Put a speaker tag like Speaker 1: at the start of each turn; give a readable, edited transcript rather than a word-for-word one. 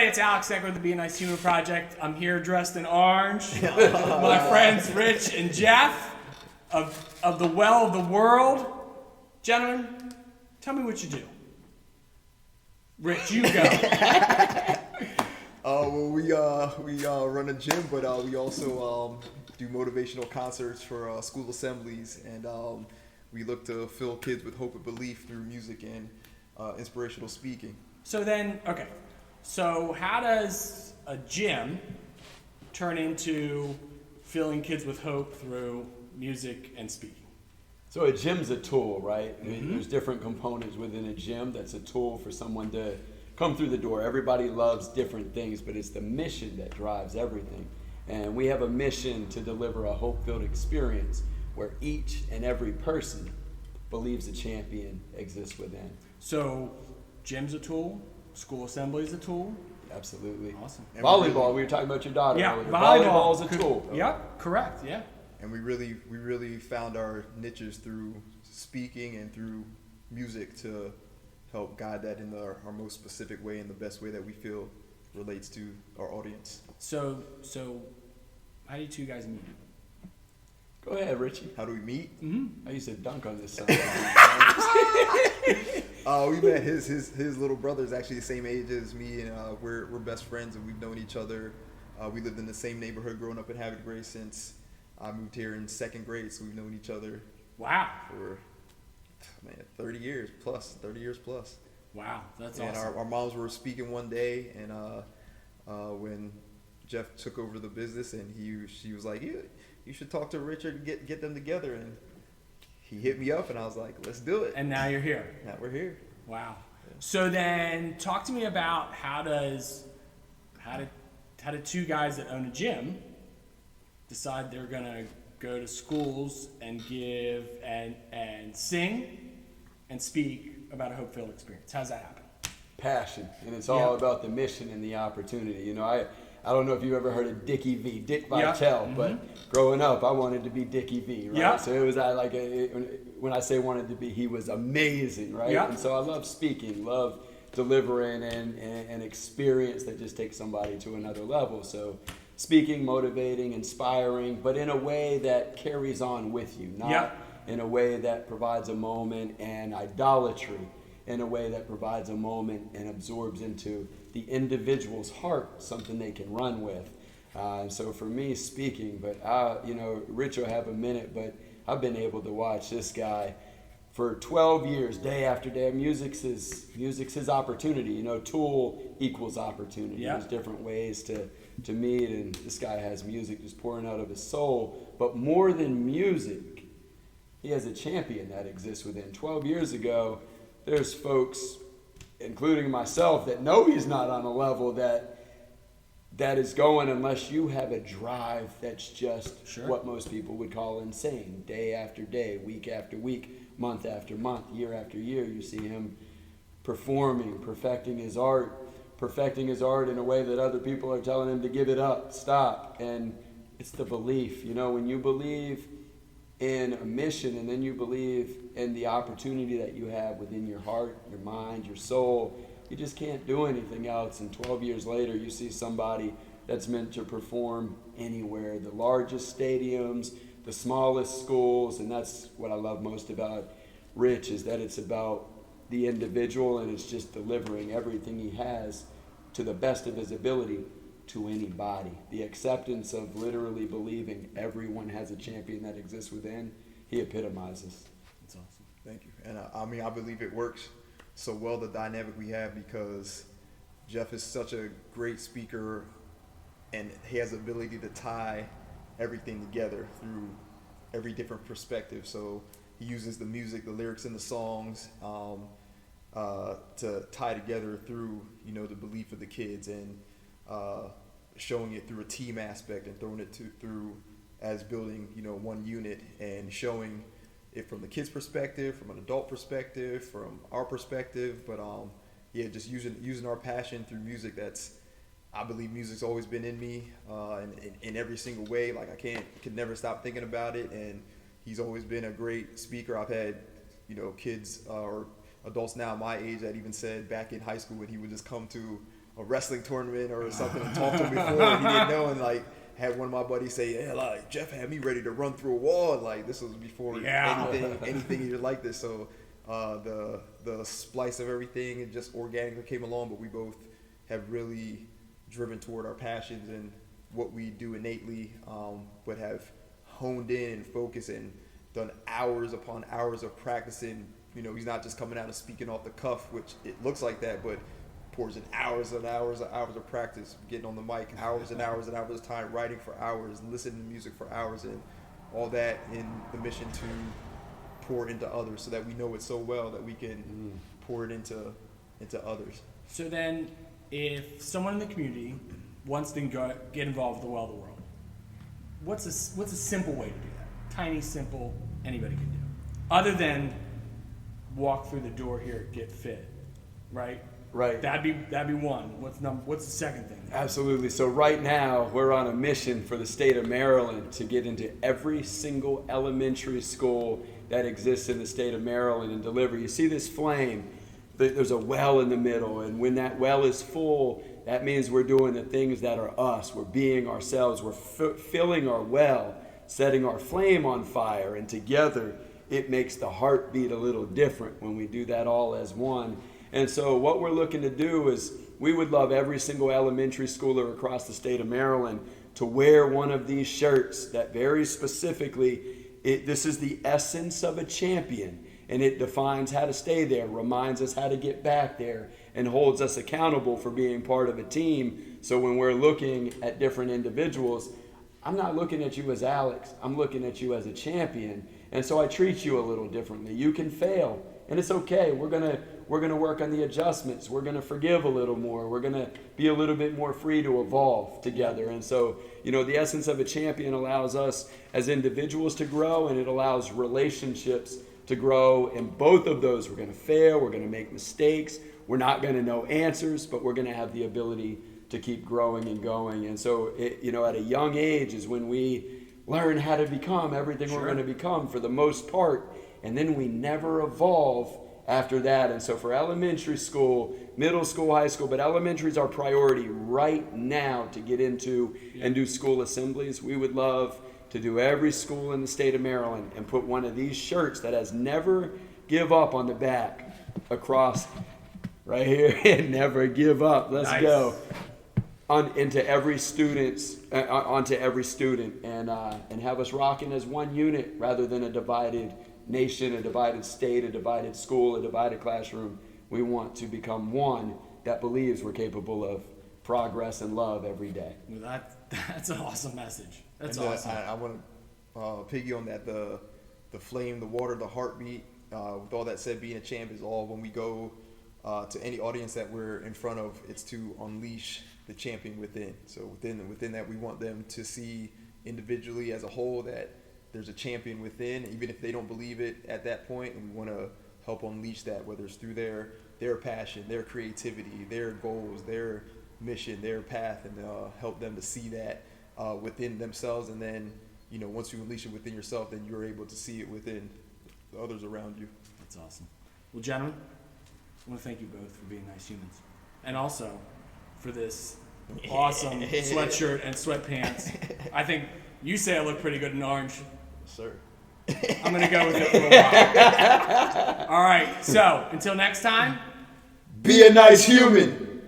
Speaker 1: it's Alex Eck with the Be a Nice Human Project. I'm here dressed in orange with my friends Rich and Jeff of the Well of the World. Gentlemen, tell me what you do. Rich, you go.
Speaker 2: Well, we run a gym, but we also do motivational concerts for school assemblies, and we look to fill kids with hope and belief through music and inspirational speaking.
Speaker 1: So then, okay. So how does a gym turn into filling kids with hope through music and speaking?
Speaker 3: So a gym's a tool, right? I mean, there's different components within a gym that's a tool for someone to come through the door. Everybody loves different things, but it's the mission that drives everything. And we have a mission to deliver a hope-filled experience where each and every person believes a champion exists within.
Speaker 1: So gym's a tool, school assembly is a tool.
Speaker 3: Absolutely.
Speaker 1: Awesome.
Speaker 2: And
Speaker 3: volleyball, we were talking about your daughter
Speaker 1: Yeah,
Speaker 3: earlier.
Speaker 1: volleyball
Speaker 3: is a tool.
Speaker 1: Yep, correct, yeah.
Speaker 2: And we really found our niches through speaking and through music to help guide that in our most specific way, in the best way that we feel relates to our audience.
Speaker 1: So how do you two guys meet?
Speaker 3: Go ahead, Richie.
Speaker 2: How do we meet?
Speaker 3: I used to dunk on this side.
Speaker 2: We met his little brother is actually the same age as me, and we're best friends, and we've known each other. We lived in the same neighborhood growing up in Haven Gray since I moved here in second grade, so we've known each other
Speaker 1: Wow.
Speaker 2: for 30 years plus.
Speaker 1: Wow, that's
Speaker 2: And
Speaker 1: awesome.
Speaker 2: our moms were speaking one day, and when Jeff took over the business, and she was like, you should talk to Richard and get them together, and he hit me up, and I was like, let's do it.
Speaker 1: And now you're here.
Speaker 2: Now we're here.
Speaker 1: Wow. So then talk to me about how do two guys that own a gym decide they're gonna go to schools and give and sing and speak about a hope-filled experience? How's that happen?
Speaker 3: Passion, and it's all about the mission and the opportunity. You know, I don't know if you've ever heard of Dickie V, Dick Vitale, but growing up, I wanted to be Dickie V, right?
Speaker 1: Yeah.
Speaker 3: So it was when I say wanted to be, he was amazing, right?
Speaker 1: Yeah.
Speaker 3: And so I love speaking, love delivering an experience that just takes somebody to another level. So speaking, motivating, inspiring, but in a way that carries on with you, not in a way that provides a moment and idolatry, in a way that provides a moment and absorbs into the individual's heart, something they can run with. So for me, speaking, but Rich will have a minute, but I've been able to watch this guy for 12 years, day after day. Music's his opportunity. You know, tool equals opportunity.
Speaker 1: Yeah.
Speaker 3: There's different ways to meet, and this guy has music just pouring out of his soul. But more than music, he has a champion that exists within. 12 years ago, there's folks, including myself, that know he's not on a level that is going unless you have a drive that's just what most people would call insane. Day after day, week after week, month after month, year after year, you see him performing, perfecting his art in a way that other people are telling him to give it up, stop. And it's the belief. You know, when you believe in a mission, and then you believe in the opportunity that you have within your heart, your mind, your soul, you just can't do anything else. And 12 years later, you see somebody that's meant to perform anywhere, the largest stadiums, the smallest schools. And that's what I love most about Rich, is that it's about the individual, and it's just delivering everything he has to the best of his ability to anybody. The acceptance of literally believing everyone has a champion that exists within, he epitomizes.
Speaker 1: That's awesome.
Speaker 2: Thank you. And I believe it works so well, the dynamic we have, because Jeff is such a great speaker, and he has the ability to tie everything together through every different perspective. So he uses the music, the lyrics in the songs, to tie together through, the belief of the kids, and showing it through a team aspect, and throwing it through as building, one unit, and showing it from the kids' perspective, from an adult perspective, from our perspective, but just using our passion through music. I believe music's always been in me, in every single way. Like I could never stop thinking about it, and he's always been a great speaker. I've had, kids or adults now my age that even said back in high school when he would just come to a wrestling tournament or something and talked to him before and he didn't know, and like had one of my buddies say, yeah, like Jeff had me ready to run through a wall, and like this was before anything even like this. So the splice of everything and just organically came along, but we both have really driven toward our passions and what we do innately, but have honed in and focused and done hours upon hours of practicing. You know, he's not just coming out and speaking off the cuff, which it looks like that, but pours in hours and hours and hours of practice, getting on the mic, hours and hours and hours of time, writing for hours, listening to music for hours, and all that in the mission to pour into others so that we know it so well that we can pour it into others.
Speaker 1: So then, if someone in the community wants to get involved with the Well of the World, what's a simple way to do that? Tiny, simple, anybody can do. Other than walk through the door here, get fit, right?
Speaker 3: Right.
Speaker 1: That'd be one. What's the second thing?
Speaker 3: Absolutely. So right now we're on a mission for the state of Maryland to get into every single elementary school that exists in the state of Maryland and deliver. You see this flame, there's a well in the middle, and when that well is full, that means we're doing the things that are us. We're being ourselves. We're filling our well, setting our flame on fire, and together it makes the heart beat a little different when we do that all as one. And so what we're looking to do is we would love every single elementary schooler across the state of Maryland to wear one of these shirts that very specifically, this is the essence of a champion, and it defines how to stay there, reminds us how to get back there, and holds us accountable for being part of a team. So when we're looking at different individuals, I'm not looking at you as Alex, I'm looking at you as a champion. And so I treat you a little differently. You can fail, and it's okay. We're gonna work on the adjustments. We're gonna forgive a little more. We're gonna be a little bit more free to evolve together. And so, you know, the essence of a champion allows us as individuals to grow, and it allows relationships to grow. And both of those, we're gonna fail. We're gonna make mistakes. We're not gonna know answers, but we're gonna have the ability to keep growing and going. And so, at a young age is when we learn how to become everything we're going to become for the most part, and then we never evolve after that. And so for elementary school, middle school, high school, but elementary is our priority right now to get into and do school assemblies. We would love to do every school in the state of Maryland and put one of these shirts that has never give up on the back across right here and never give up. Let's go. Onto every student, and have us rocking as one unit rather than a divided nation, a divided state, a divided school, a divided classroom. We want to become one that believes we're capable of progress and love every day.
Speaker 1: Well, that's an awesome message. That's
Speaker 2: and,
Speaker 1: awesome.
Speaker 2: I want to piggy on that. The flame, the water, the heartbeat. With all that said, being a champ is all when we go to any audience that we're in front of. It's to unleash the champion within. So within that, we want them to see individually as a whole that there's a champion within, even if they don't believe it at that point. And we want to help unleash that, whether it's through their passion, their creativity, their goals, their mission, their path, and help them to see that within themselves. And then, once you unleash it within yourself, then you're able to see it within the others around you.
Speaker 1: That's awesome. Well, gentlemen, I want to thank you both for being nice humans, and also for this awesome sweatshirt and sweatpants. I think you say I look pretty good in orange.
Speaker 2: Sir.
Speaker 1: I'm going to go with it for a while. All right, so until next time,
Speaker 2: be a nice human.